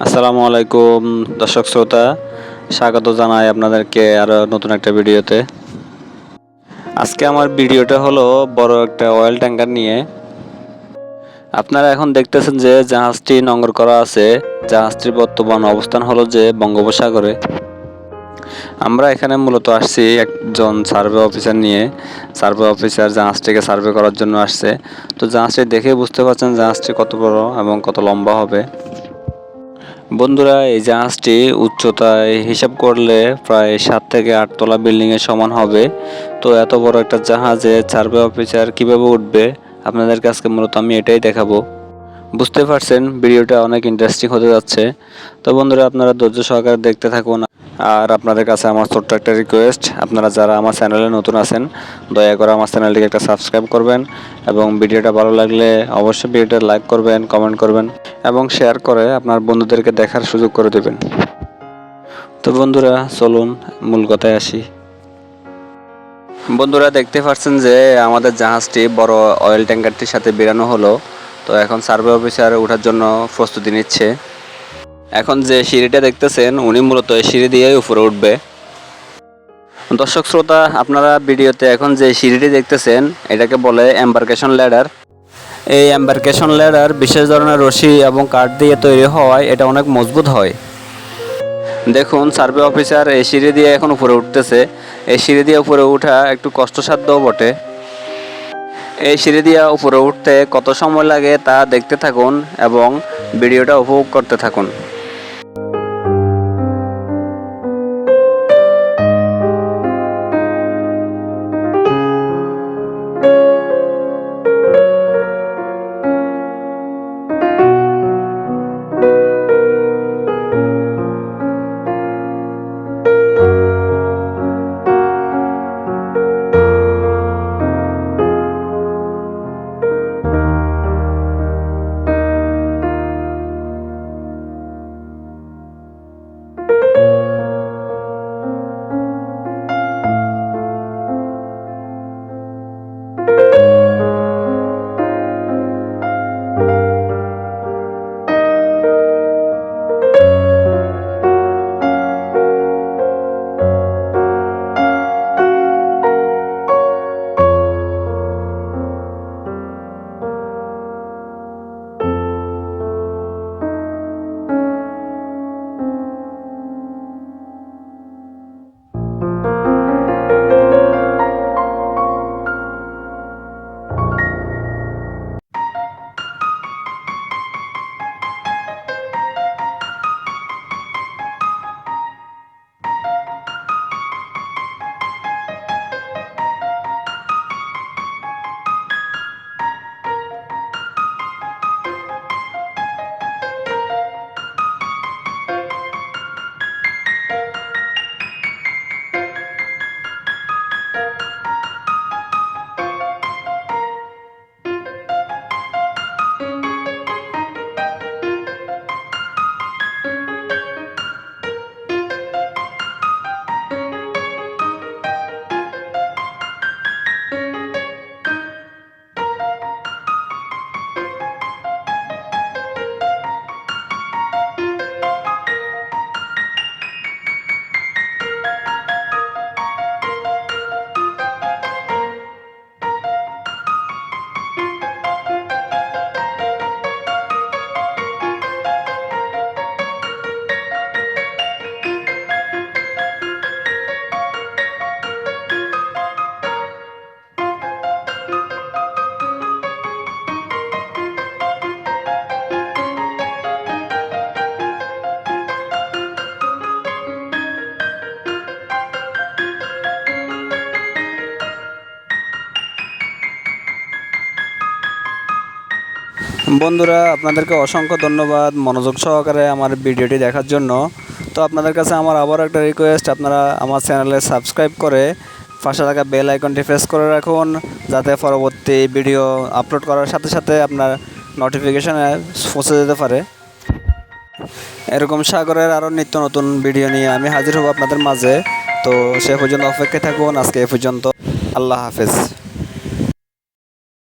আসসালামু আলাইকুম দর্শক শ্রোতা, স্বাগত জানাই আপনাদেরকে আরো নতুন একটা ভিডিওতে। আজকে আমার ভিডিওটা হলো বড় একটা অয়েল ট্যাঙ্কার নিয়ে। আপনারা এখন দেখতেছেন যে জাহাজটি নোঙর করা আছে। জাহাজটির বর্তমান অবস্থান হলো যে বঙ্গোপসাগরে। আমরা এখানে মূলত আসছি একজন সার্ভে অফিসার নিয়ে। সার্ভে অফিসার জাহাজটিকে সার্ভে করার জন্য আসছে। তো জাহাজটি দেখে বুঝতে পারছেন জাহাজটি কত বড় এবং কত লম্বা হবে। বন্ধুরা, এই জাহাজটি উচ্চতায় হিসাব করলে প্রায় 7 থেকে 8 তলা বিল্ডিংয়ের সমান হবে। তো এত বড় একটা জাহাজে সার্ভে অফিসার কিভাবে উঠবে আপনাদের কাছে মূলত আমি এটাই দেখাবো। বুঝতে পারছেন ভিডিওটা অনেক ইন্টারেস্টিং হতে যাচ্ছে। তো বন্ধুরা, আপনারা ধৈর্য সহকারে দেখতে থাকুন। আর আপনাদের কাছে আমার ছোট্ট একটা রিকোয়েস্ট, আপনারা যারা আমার চ্যানেলে নতুন আছেন দয়া করে আমার চ্যানেলটিকে একটা সাবস্ক্রাইব করবেন এবং ভিডিওটা ভালো লাগলে অবশ্যই ভিডিওটা লাইক করবেন, কমেন্ট করবেন এবং শেয়ার করে আপনার বন্ধুদেরকে দেখার সুযোগ করে দেবেন। তো বন্ধুরা, চলুন মূল কথায় আসি। বন্ধুরা, দেখতে পাচ্ছেন যে আমাদের জাহাজটি বড় অয়েল ট্যাঙ্কারটির সাথে বেরানো হলো। তো এখন সার্ভে অফিসার ওঠার জন্য প্রস্তুতি নিচ্ছে। এখন যে সিঁড়িটা দেখতেছেন উনি মূলত এই সিঁড়ি দিয়েই উপরে উঠবে। দর্শক শ্রোতা, আপনারা ভিডিওতে এখন যে সিঁড়িটি দেখতেছেন এটাকে বলে এম্বার্কেশন ল্যাডার। এই এম্বার্কেশন ল্যাডার বিশেষ ধরনের রশি এবং কাঠ দিয়ে তৈরি হওয়ায় এটা অনেক মজবুত হয়। দেখুন, সার্ভে অফিসার এই সিঁড়ি দিয়ে এখন উপরে উঠতেছে। এই সিঁড়ি দিয়ে উপরে ওঠা একটু কষ্টসাধ্যও বটে। এই সিঁড়ি দিয়ে উপরে উঠতে কত সময় লাগে তা দেখতে থাকুন এবং ভিডিওটা উপভোগ করতে থাকুন। বন্ধুরা, আপনাদেরকে অসংখ্য ধন্যবাদ মনোযোগ সহকারে আমার ভিডিওটি দেখার জন্য। তো আপনাদের কাছে আমার আবার একটা রিকোয়েস্ট, আপনারা আমার চ্যানেলে সাবস্ক্রাইব করে পাশে থাকা বেল আইকনটি প্রেস করে রাখুন, যাতে পরবর্তী ভিডিও আপলোড করার সাথে সাথে আপনার নোটিফিকেশনে পৌঁছে যেতে পারে। এরকম সাগরের আরও নিত্য নতুন ভিডিও নিয়ে আমি হাজির হব আপনাদের মাঝে। তো সে পর্যন্ত অপেক্ষায় থাকুন। আজকে এ পর্যন্ত। আল্লাহ হাফেজ।